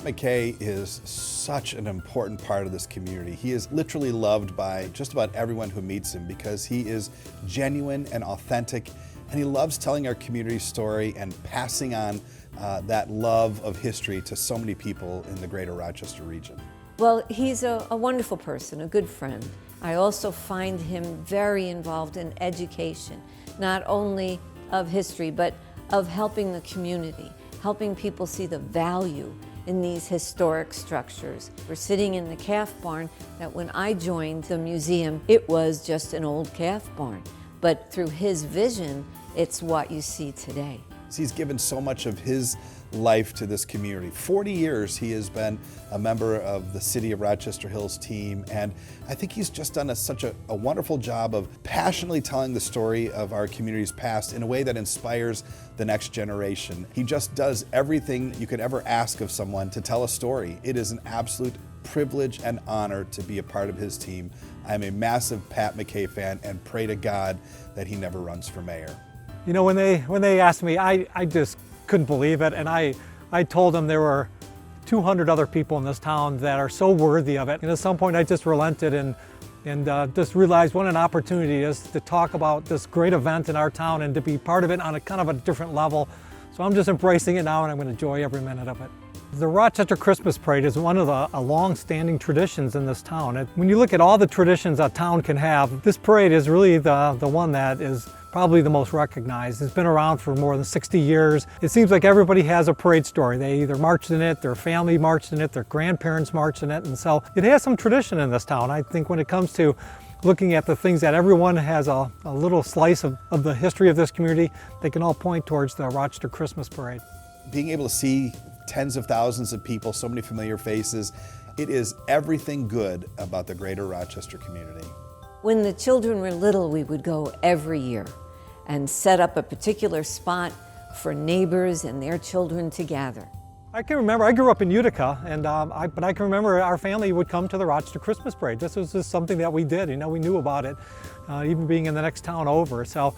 Pat McKay is such an important part of this community. He is literally loved by just about everyone who meets him because he is genuine and authentic, and he loves telling our community story and passing on that love of history to so many people in the greater Rochester region. Well, he's a wonderful person, a good friend. I also find him very involved in education, not only of history, but of helping the community, helping people see the value in these historic structures. We're sitting in the calf barn that when I joined the museum, it was just an old calf barn. But through his vision, it's what you see today. He's given so much of his life to this community. 40 years he has been a member of the City of Rochester Hills team, and I think he's just done such a wonderful job of passionately telling the story of our community's past in a way that inspires the next generation. He just does everything you could ever ask of someone to tell a story. It is an absolute privilege and honor to be a part of his team. I'm a massive Pat McKay fan and pray to God that he never runs for mayor. You know, when they asked me, I just couldn't believe it, and I told them there were 200 other people in this town that are so worthy of it. And at some point I just relented and just realized what an opportunity it is to talk about this great event in our town and to be part of it on a kind of a different level. So I'm just embracing it now, and I'm going to enjoy every minute of it. The Rochester Christmas Parade is one of the long-standing traditions in this town. When you look at all the traditions a town can have, this parade is really the one that is probably the most recognized. It's been around for more than 60 years. It seems like everybody has a parade story. They either marched in it, their family marched in it, their grandparents marched in it, and so it has some tradition in this town. I think when it comes to looking at the things that everyone has a little slice of the history of this community, they can all point towards the Rochester Christmas Parade. Being able to see tens of thousands of people, so many familiar faces, it is everything good about the greater Rochester community. When the children were little, we would go every year and set up a particular spot for neighbors and their children to gather. I can remember, I grew up in Utica, but I can remember our family would come to the Rochester Christmas Parade. This was just something that we did, you know, we knew about it, even being in the next town over. So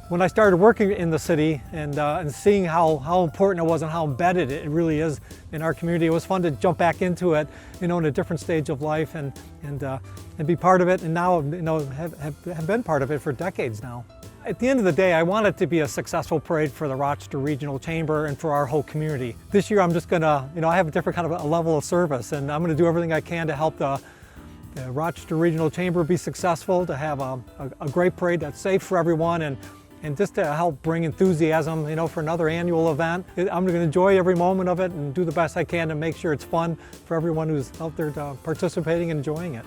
when I started working in the city and seeing how important it was and how embedded it really is in our community, it was fun to jump back into it, you know, in a different stage of life and be part of it, and now, you know, have been part of it for decades now. At the end of the day, I want it to be a successful parade for the Rochester Regional Chamber and for our whole community. This year I'm just gonna, you know, I have a different kind of a level of service, and I'm gonna do everything I can to help the Rochester Regional Chamber be successful, to have a great parade that's safe for everyone, and just to help bring enthusiasm, you know, for another annual event. I'm gonna enjoy every moment of it and do the best I can to make sure it's fun for everyone who's out there participating and enjoying it.